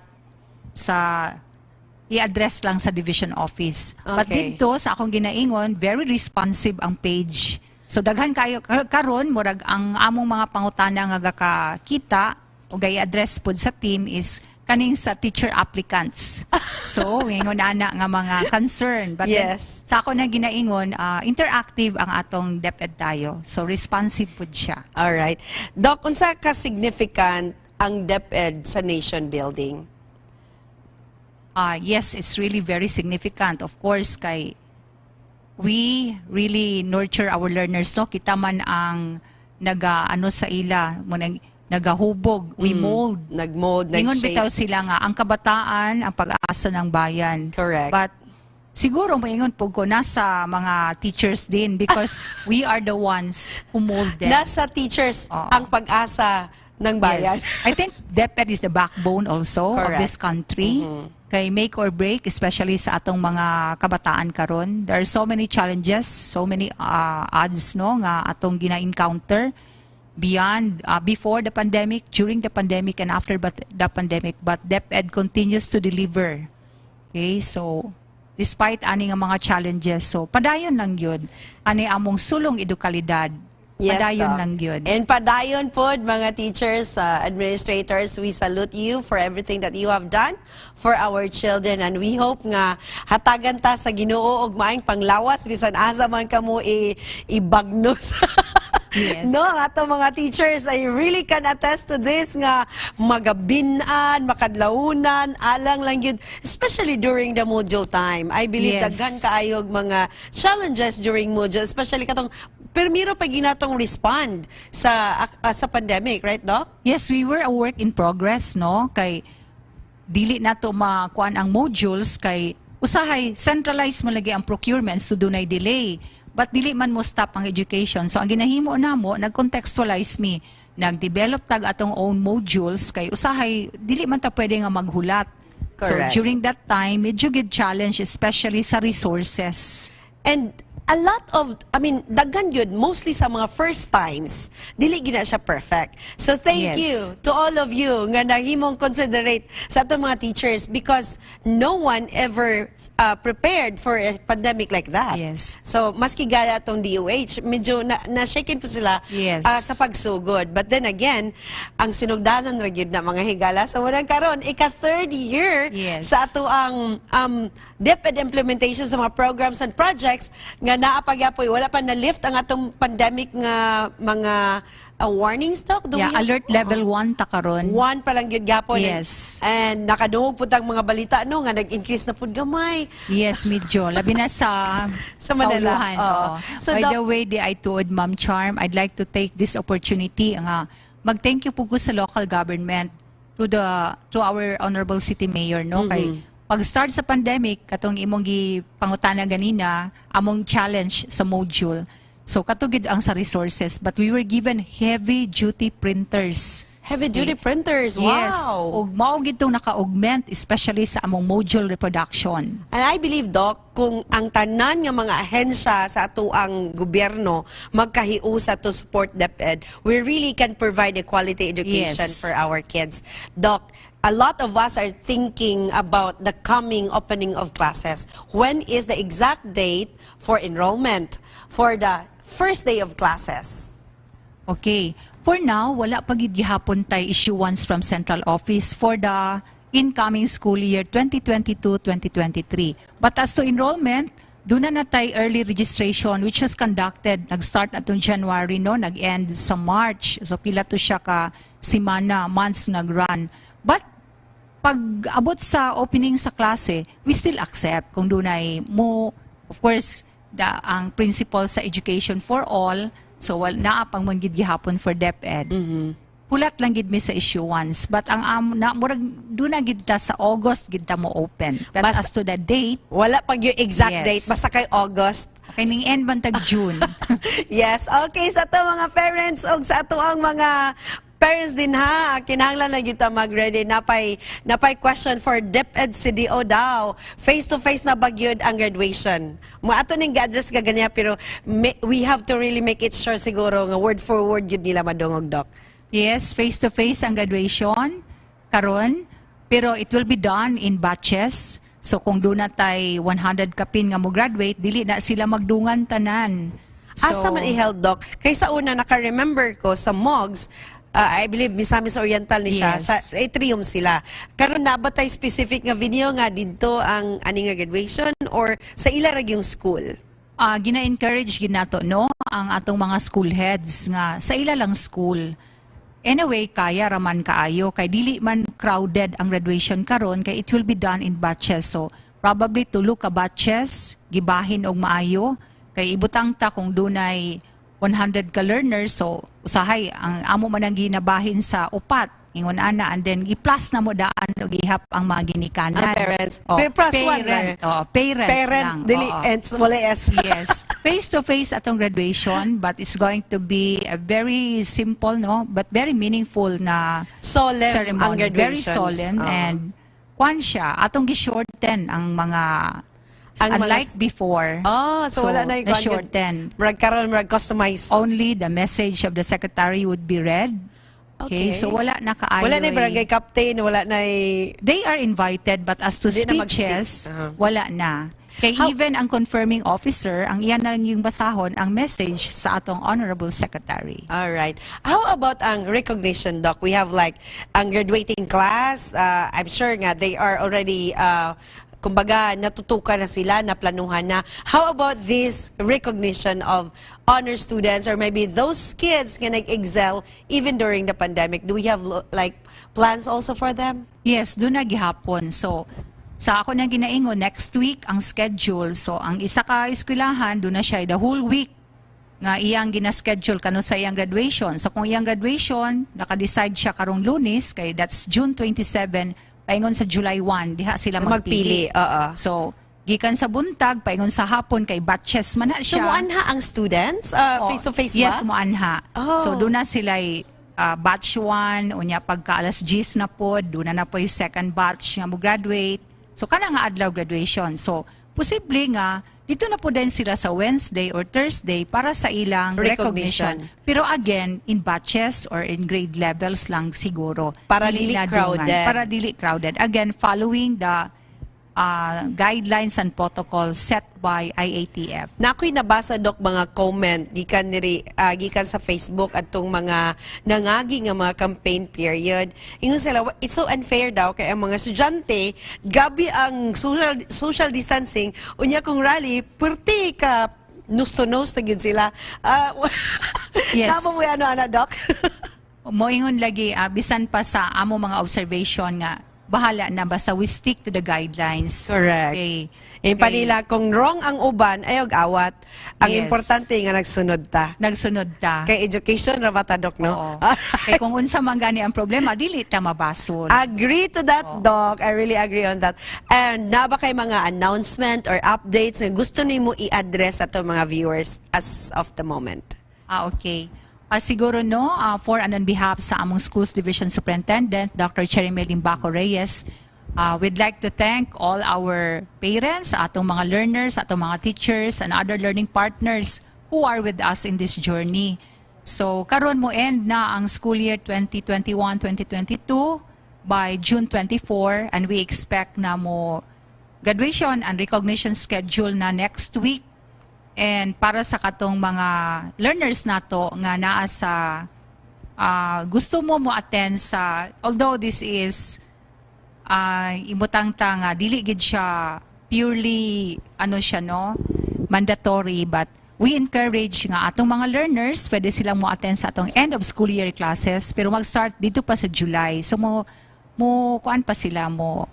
sa i-address lang sa division office. But Okay. dito sa akong ginaingon, very responsive ang page. So daghan kayo karon murag ang among mga pangutana nga gakakita o i-address pod sa team is kaning sa teacher applicants. So, ingon ana nga mga concern. But Yes. then, sa ako na ginaingon, interactive ang atong DepEd tayo. So, responsive po siya. All right. Doc, unsa ka significant ang DepEd sa nation building? Yes, it's really very significant. Of course, kay we really nurture our learners. No? Kita man ang ano sa ila, nagahubog, we mold. Nag-mold, Ingon nag-shape. bitaw sila nga, ang kabataan, ang pag-asa ng bayan. Correct. But siguro maingon po ko nasa mga teachers din because we are the ones who mold them. Nasa teachers Oo. ang pag-asa ng bayan. Yes. I think DepEd is the backbone also of Correct. this country. Kay make or break, especially sa atong mga kabataan karon. There are so many challenges, so many odds no nga atong gina-encounter beyond before the pandemic, during the pandemic, and after the pandemic. But DepEd continues to deliver. Okay, so despite ani nga mga challenges, so padayon lang yun. Ani among sulong edukalidad. Yes, Padayon Doc. lang yun. And padayon po, mga teachers, administrators, we salute you for everything that you have done for our children. And we hope nga hatagan ta sa Ginoo og maayong panglawas bisan asa man kamo ibagnos. Yes. No, ang ato mga teachers, I really can attest to this nga magabinan, makadlaunan, alang lang yun, especially during the module time. I believe Yes. daghan kaayog mga challenges during module, especially katong permiro pa ginatong respond sa pandemic, right, Doc? Yes, we were a work in progress, no? Kay dili na to makuan ang modules kay usahay centralized mo lagi ang procurement so dunay delay. But dili man mo stop ang education. So ang ginahimo namo nag-contextualize me, nag-develop tag atong own modules kay usahay dili man ta pwede nga maghulat. Correct. So during that time, medyo gid challenge especially sa resources. And a lot of, daghan yun, mostly sa mga first times, dili gina siya perfect. So thank Yes. you to all of you nga nahimong considerate sa atong mga teachers because no one ever prepared for a pandemic like that. Yes. So maski gaya atong DOH, medyo na-shaken po sila Yes. sa pagsugod. But then again, ang sinugdanan ra gyud na mga higala. So walang karon, ika-third year Yes. sa ato ang DepEd implementation sa mga programs and projects nga naapagyapoy wala pa na-lift ang atong pandemic nga mga warnings, Doc? Do we Yeah, have- alert level 1 ta karon. One pa lang yun gapon. Yes. And nakadungog po tang mga balita no nga nag-increase na pud gamay. Yes, medyo. Labi na sa Sa Manila. Kauluhan, Oo. oo. So, By Doc- the way, di ay tuod, Ma'am Charm, I'd like to take this opportunity nga mag-thank you po ko sa local government to our Honorable City Mayor, no? Kay pag-start sa pandemic, katong imong gipangutana ganina, among challenge sa module. So katugid ang sa resources, but we were given heavy-duty printers. Heavy-duty printers. Yes. Wow. Ug mao gid tong naka-augment especially sa among module reproduction. And I believe, Doc, kung ang tanan nga mga ahensya sa ato ang gobyerno magkahiusa to support DepEd, we really can provide a quality education Yes. for our kids. Doc, a lot of us are thinking about the coming opening of classes. When is the exact date for enrollment for the first day of classes? Okay. For now, wala pa gid gihapon tay issuance from central office for the incoming school year 2022-2023. But as to enrollment, doon na natay early registration which was conducted, nag-start atong January, no, nag-end sa March. So pila to siya ka simana, months nag-run. But pag abot sa opening sa klase, we still accept kung dunay mo, of course, ang principle sa education for all. So, naa pang manggid gihapon for DepEd. pulat lang gid mi sa issuance, but ang na murag do na gid ta sa August gid ta mo open. But Basta- as to the date, Wala pag yung exact Yes. date, basta kay August. kay ning end man tag June. Yes, okay, sa ato mga parents o sa ato ang mga parents din ha, kinahanglan na gyud ta mag-ready napay question for DepEd CDO daw. Face to face na bagyod ang graduation. Mo ato ning ga-address ka ganiya pero we have to really make it sure siguro nga word for word gyud nila madungog, Doc. Yes, face-to-face ang graduation karon, pero it will be done in batches. So kung doon na tay 100 kapin nga mo graduate, dili na sila magdungan tanan. So, Asa man i-held, Doc? Kaysa una naka-remember ko sa MOGS, I believe Misamis Oriental ni siya, Yes. sa atrium sila. Karon na ba tay specific nga video nga dito ang ani nga graduation or sa ila ra yung school? gina-encourage ginato no ang atong mga school heads nga sa ila lang school. Anyway, kaya raman kaayo kay dili man crowded ang graduation karon kay it will be done in batches. So probably tulo ka batches gibahin og maayo kay ibutang ta kung dunay 100 ka learners, so usahay ang amo man ang ginabahin sa upat ingon ana, and then i-plus na mo daan og ihap ang mga ginikanan. Ang parents. Oh, Plus one, parent, parent lang. dili, Oo. and wala S. Yes, face-to-face atong graduation, but it's going to be a very simple, no, but very meaningful na Solemn ceremony. ang Very graduations. solemn, Oo. and kwan siya, atong gi-shorten ang mga, Ang unlike mga- before. Oh, so wala na yung kwan yun. shorten. Murag karon murag customize. Only the message of the secretary would be read. Okay, so wala na kaayo. Wala na yung eh. barangay captain, wala na They are invited, but as to Hindi na mag-speak. speeches, Uh-huh. wala na. Kay How- even ang confirming officer, ang iyan na lang yung basahon, ang message sa atong honorable secretary. All right. How about ang recognition, Doc? We have like ang graduating class. I'm sure nga they are already kumbaga natutukan na sila, naplanuhan na. How about this recognition of honor students or maybe those kids nga nag-excel even during the pandemic? Do we have like plans also for them? Yes, doon na gihapon. So, sa ako na ginaingon, next week ang schedule. So, ang isa ka eskwelahan, doon na siya the whole week nga iyang gina-schedule kano sa iyang graduation. So, kung iyang graduation, naka-decide siya karong Lunes, kay that's June 27, paingon sa July 1, diha sila magpili. Oo. So, gikan sa buntag, paingon sa hapon, kay batches man na So, siya. muanha ang students? Oh, Face-to-face ba? Yes, muanha. Oh. So, doon na sila batch 1, unya pagka alas 10 na po, doon na po yung second batch nga mo graduate. So, kana nga adlaw graduation. So, posible nga, dito na po din sila sa Wednesday or Thursday para sa ilang Recognition. recognition. Pero again, in batches or in grade levels lang siguro. Para dili na crowded. dungan. Para dili crowded. Again, following the guidelines and protocols set by IATF. Nakoy nabasa, Dok, mga comment gikan sa Facebook at tong mga nangagi nga mga campaign period. Ingon sila, it's so unfair daw kay ang mga estudyante, gabi ang social distancing, unya kung rally, purti ka nose to nose na gyud sila. Yes. Namo mo ano, Doc? Moingon lagi, bisan pa sa amo mga observation nga, bahala na basta we stick to the guidelines. Correct. Okay. Yung panila, kung wrong ang uban, ayog awat. Ang Yes. importante nga nagsunod ta. Nagsunod ta. Kay education, rabata, Doc, no? Oo. Kaya kung unsa man gani ang problema, dili ta mabasol. Agree to that, Oo. Doc. I really agree on that. And na ba kay mga announcement or updates na gusto nimo i-address ato mga viewers as of the moment? Okay. Siguro no, for and on behalf sa among Schools Division Superintendent, Dr. Cherimel Limbaco Reyes, we'd like to thank all our parents, atong mga learners, atong mga teachers, and other learning partners who are with us in this journey. So, karon mo end na ang school year 2021-2022 by June 24, and we expect na mo graduation and recognition schedule na next week. And para sa katong mga learners nato nga naa sa gusto mo attend sa, although this is imutang ta nga dili gid siya purely ano siya no mandatory, but we encourage nga atong mga learners pwede silang mo attend sa atong end of school year classes, pero mag-start dito pa sa July. So mo kuan pa sila mo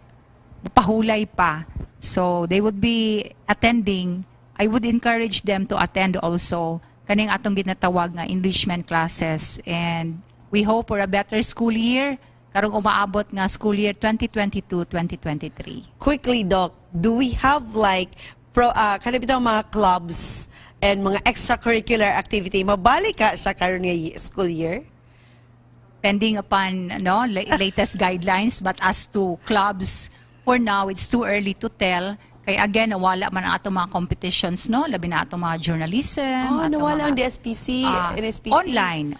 pahulay pa. So they would be attending. I would encourage them to attend also kaning atong ginatawag nga enrichment classes, and We hope for a better school year, karong umaabot nga school year 2022-2023. Quickly, Doc, do we have like mga clubs and mga extracurricular activity? Mabalik ka sa karon nga school year? Pending upon latest guidelines, but as to clubs, for now, it's too early to tell. Kaya again, nawala man ang atong mga competitions, no? Labi na atong mga journalism. Nawala ang DSPC, NSPC? Online.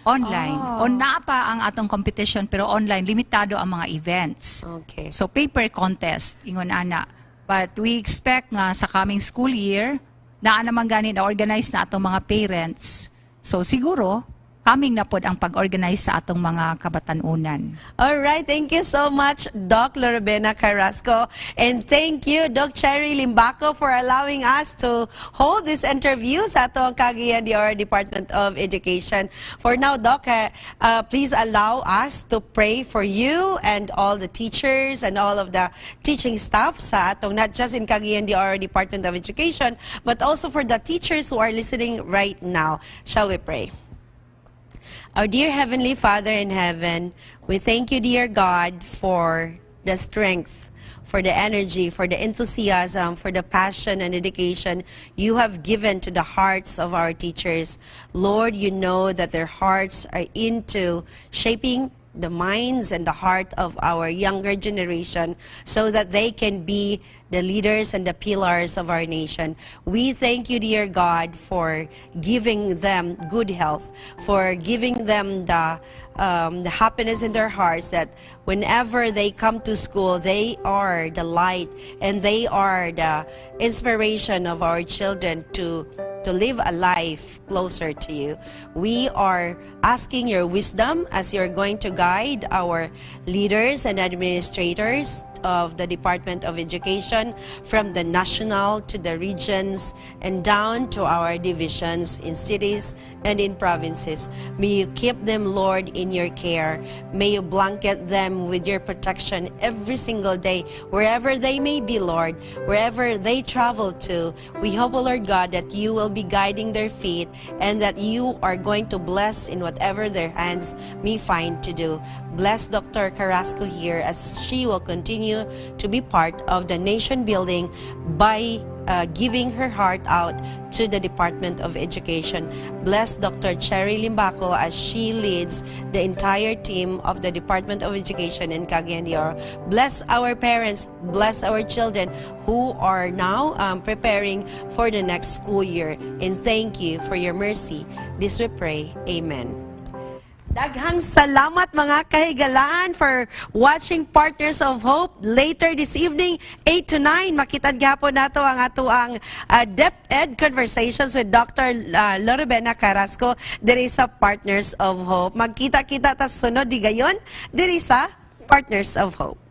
Na pa ang atong competition, pero online, limitado ang mga events. Okay. So, paper contest, ingon ana. But we expect nga sa coming school year, na naman ganin na-organize na atong mga parents. So, siguro, coming na pod ang pag-organize sa atong mga kabatanunan. All right, thank you so much, Doc Lorabena Carrasco. And thank you, Doc Cherry Limbaco, for allowing us to hold this interview sa atong Cagayan de Oro Department of Education. For now, Doc, please allow us to pray for you and all the teachers and all of the teaching staff sa atong, not just in Cagayan de Oro Department of Education, but also for the teachers who are listening right now. Shall we pray? Our dear Heavenly Father in heaven, we thank you, dear God, for the strength, for the energy, for the enthusiasm, for the passion and dedication you have given to the hearts of our teachers. Lord, you know that their hearts are into shaping the minds and the heart of our younger generation so that they can be the leaders and the pillars of our nation. We thank you, dear God, for giving them good health, for giving them the happiness in their hearts that whenever they come to school, they are the light and they are the inspiration of our children to live a life closer to you. We are asking your wisdom as you're going to guide our leaders and administrators of the Department of Education from the national to the regions and down to our divisions in cities and in provinces. May you keep them, Lord, in your care. May you blanket them with your protection every single day, wherever they may be, Lord, wherever they travel to. We hope, O Lord God, that you will be guiding their feet and that you are going to bless in whatever their hands may find to do. Bless Dr. Carrasco here as she will continue to be part of the nation building by giving her heart out to the Department of Education. Bless Dr. Cherry Limbaco as she leads the entire team of the Department of Education in Cagayan de Oro. Bless our parents, bless our children who are now preparing for the next school year. And thank you for your mercy. This we pray. Amen. Daghang salamat mga kahigalaan for watching Partners of Hope. Later this evening, 8 to 9, makitad gapon nato ang ato ang DEPED Conversations with Dr. Lorabena Carrasco diri sa Partners of Hope. Magkita-kita ta sunod di gayon diri sa Partners of Hope.